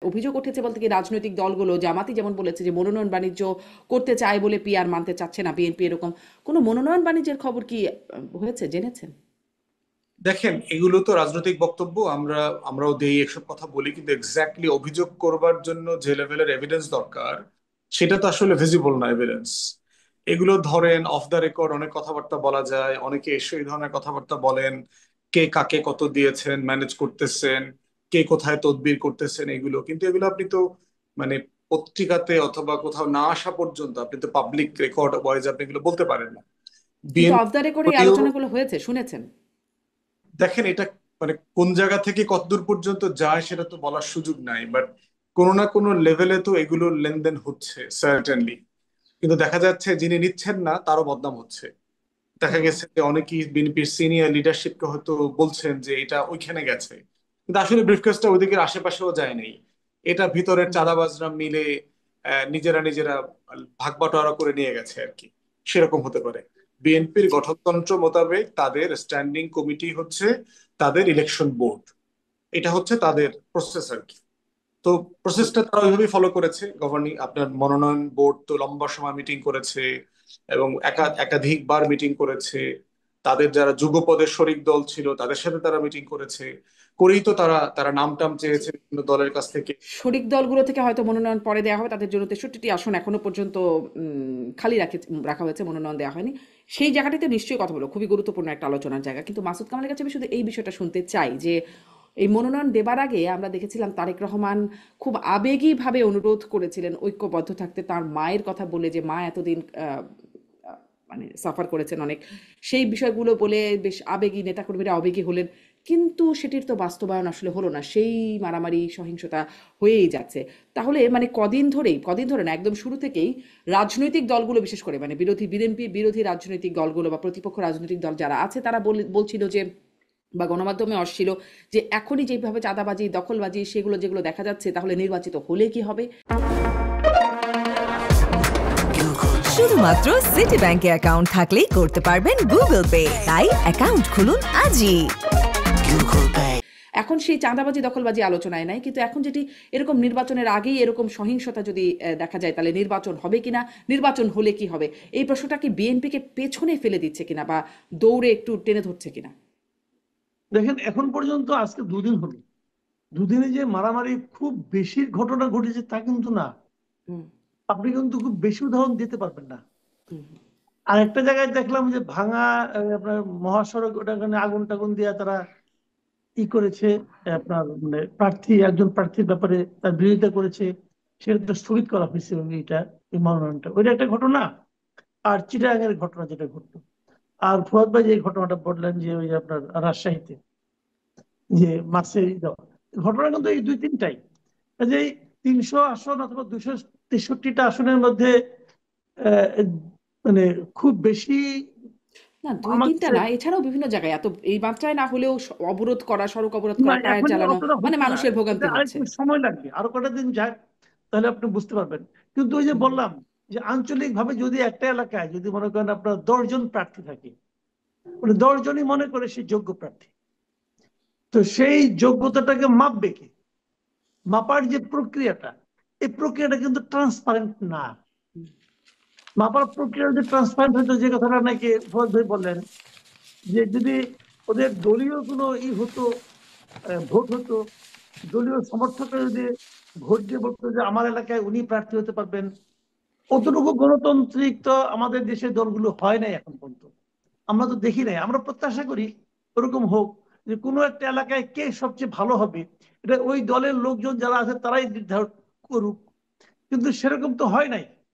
অভিযোগ উঠেছে বলতে কি রাজনৈতিক দলগুলো, জামাতি যেমন বলেছে যে মনোনয়ন বাণিজ্য করতে চায় বলে পিআর মানতে চাচ্ছে না বিএনপি, এরকম কোনো মনোনয়ন বাণিজ্যের খবর কি হয়েছে, জেনেছেন? দেখেন, এগুলো তো রাজনৈতিক বক্তব্য, আমরাও দেই, এসব কথা বলি, কিন্তু এক্স্যাক্টলি অভিযোগ করবার জন্য যে লেভেলের এভিডেন্স দরকার সেটা তো আসলে ভিজিবল না এভিডেন্স। এগুলো ধরেন অফ দ্য রেকর্ড অনেক কথাবার্তা বলা যায়, অনেকে এসে এই ধরনের কথাবার্তা বলেন, কে কাকে কত দিয়েছেন, ম্যানেজ করতেছেন, কে কোথায় তদবির করতেছেন, এগুলো কিন্তু এগুলো আপনি তো মানে পত্রিকাতে অথবা কোথাও না আসা পর্যন্ত আপনি তো পাবলিক রেকর্ড ওয়াইজ আপনি এগুলো বলতে পারেন না। কিন্তু বিএনপি অফ দ্য রেকর্ড এই আলোচনাগুলো হয়েছে, শুনেছেন? দেখেন, এটা কোন জায়গা থেকে কতদূর পর্যন্ত যায় সেটা তো বলার সুযোগ নাই, বাট কোনো না কোনো লেভেলে তো এগুলোর লেনদেন হচ্ছে সার্টেনলি। কিন্তু দেখা যাচ্ছে যিনি নিচ্ছেন না তারও বদনাম হচ্ছে। দেখা গেছে যে অনেকেই বিএনপির সিনিয়র লিডারশিপকে হয়তো বলছেন যে এটা ওইখানে গেছে, কিন্তু আসলে ব্রিফকেসটা ওইদিকের আশেপাশেও যায় নাই। এটা ভিতরের চাঁদাবাজরা মিলে নিজেরা নিজেরা ভাগ বাটোয়ারা করে নিয়ে গেছে আর কি, সেরকম হতে পারে। বিএনপির গঠনতন্ত্র মোতাবেক তাদের স্ট্যান্ডিং কমিটি হচ্ছে তাদের ইলেকশন বোর্ড, এটা হচ্ছে তাদের প্রসেস আর কি। তো প্রসেসটা তারা ওইভাবেই ফলো করেছে। গভর্নিং আপনার মনোনয়ন বোর্ড তো লম্বা সময় মিটিং করেছে এবং একাধিকবার মিটিং করেছে। তাদের যারা যুগপদের শরিক দল ছিল তাদের সাথে তারা মিটিং করেছে, করেই তো তারা তারা নাম টাম চেয়েছে বিভিন্ন দলের কাছ থেকে। শরিক দলগুলো থেকে হয়তো মনোনয়ন পরে দেওয়া হবে, তাদের জন্য 63টি আসন এখনো পর্যন্ত খালি রাখা হয়েছে, মনোনয়ন দেওয়া হয়নি। সেই জায়গাটিতে নিশ্চয়ই কথা বলো, খুবই গুরুত্বপূর্ণ একটা আলোচনার জায়গা। কিন্তু মাসুদ কামালের কাছে আমি শুধু এই বিষয়টা শুনতে চাই যে এই মনোনয়ন দেবার আগে আমরা দেখেছিলাম তারেক রহমান খুব আবেগীভাবে অনুরোধ করেছিলেন ঐক্যবদ্ধ থাকতে, তার মায়ের কথা বলে যে মা এতদিন মানে সাফার করেছেন অনেক, সেই বিষয়গুলো বলে বেশ আবেগী, নেতাকর্মীরা আবেগী হলেন। কিন্তু সেটির তো বাস্তবায়ন আসলে হলো না, সেই মারামারি সহিংসতা হয়েই যাচ্ছে। তাহলে মানে কদিন ধরে না, একদম শুরু থেকেই রাজনৈতিক দলগুলো, বিশেষ করে মানে বিরোধী বিএনপি বিরোধী রাজনৈতিক দলগুলো বা প্রতিপক্ষ রাজনৈতিক দল যারা আছে তারা বলছিল যে, বা গণমাধ্যমে আসছিল যে এখনই যেভাবে চাঁদাবাজি দখলবাজি সেগুলো যেগুলো দেখা যাচ্ছে, তাহলে নির্বাচিত হলে কি হবে। শুধুমাত্র সিটি ব্যাংকে অ্যাকাউন্ট থাকলেই করতে পারবেন গুগল পে, তাই অ্যাকাউন্ট খুলুন আজই। এখন সেই চাঁদাবাজি দখলবাজি আলোচনায় নাই, কিন্তু এখন যেটি এরকম নির্বাচনের আগেই এরকম সহিংসতা যদি দেখা যায়, তাহলে নির্বাচন হবে কিনা, নির্বাচন হলে কি হবে, এই প্রশ্নটা কি বিএনপিকে পেছনে ফেলে দিচ্ছে কিনা বা দৌড়ে একটু টেনে ধরছে কিনা? দেখেন, এখন পর্যন্ত আজকে দুদিন হলো, দুদিনে যে মারামারি খুব বেশি ঘটনা ঘটেছে তা কিন্তু না। হুম। আপনি কিন্তু খুব বেশি উদাহরণ দিতে পারবেন না। হুম। আর একটা জায়গায় দেখলাম যে ভাঙা আপনার মহাসড়ক, ওটাখানে আগুন টাগুন দিয়ে তারা করেছে, আপনার মানে একজন প্রার্থীর ব্যাপারে তার বিরোধিতা করেছে, সেটা স্থগিত করা হয়েছে। এবং এই মনোনয়নটা ওইটা একটা ঘটনা। আর চিটাগাংয়ের ঘটনা যেটা ঘটলো, আর ফুয়াদ ভাই যে ঘটনাটা বললেন যে ওই যে আপনার রাজশাহীতে যে মার্চে দেওয়া, ঘটনা কিন্তু এই দুই তিনটাই। কাজেই 300 আসন অথবা 263টা আসনের মধ্যে আহ, মানে খুব বেশি না, দুই আমার তিনটা কাছে না, এছাড়াও বিভিন্ন জায়গায় এত এই মাত্রায় না হলেও অবরোধ করা, সড়ক অবরোধ না, করা, টায়ার এখন জ্বালানো, অতটা মানে হচ্ছে না। মানুষের এটা ভোগান্তি হচ্ছে। আরেকটু সময় লাগবে, আরো কটা দিন যাক, তাহলে আপনি বুঝতে পারবেন। কিন্তু ওই যে হুম। বললাম যে আঞ্চলিক ভাবে যদি একটা এলাকায় যদি মনে করেন আপনার 10 জন প্রার্থী থাকে, মানে 10 জনই মনে করে সে যোগ্য প্রার্থী, তো সেই যোগ্যতাটাকে মাপবে কে? মাপার যে প্রক্রিয়াটা, এই প্রক্রিয়াটা কিন্তু ট্রান্সপারেন্ট না। মাপার প্রক্রিয়া যদি ট্রান্সপারেন্ট হতো, যে কথাটা নাকি ফুয়াদ ভাই বললেন, যে যদি ওদের দলীয় কোনো হতো, ভোট হতো, দলীয় সমর্থকরা যদি ভোট দিয়ে বলতো যে আমার এলাকায় উনি প্রার্থী হতে পারবেন, অতটুকু গণতান্ত্রিক তো আমাদের দেশের দলগুলো হয় নাই এখন পর্যন্ত। আমরা তো দেখি নাই। আমরা প্রত্যাশা করি ওরকম হোক, যে কোনো একটা এলাকায় কে সবচেয়ে ভালো হবে এটা ওই দলের লোকজন যারা আছে তারাই নির্ধারণ করুক, কিন্তু সেরকম তো হয় নাই।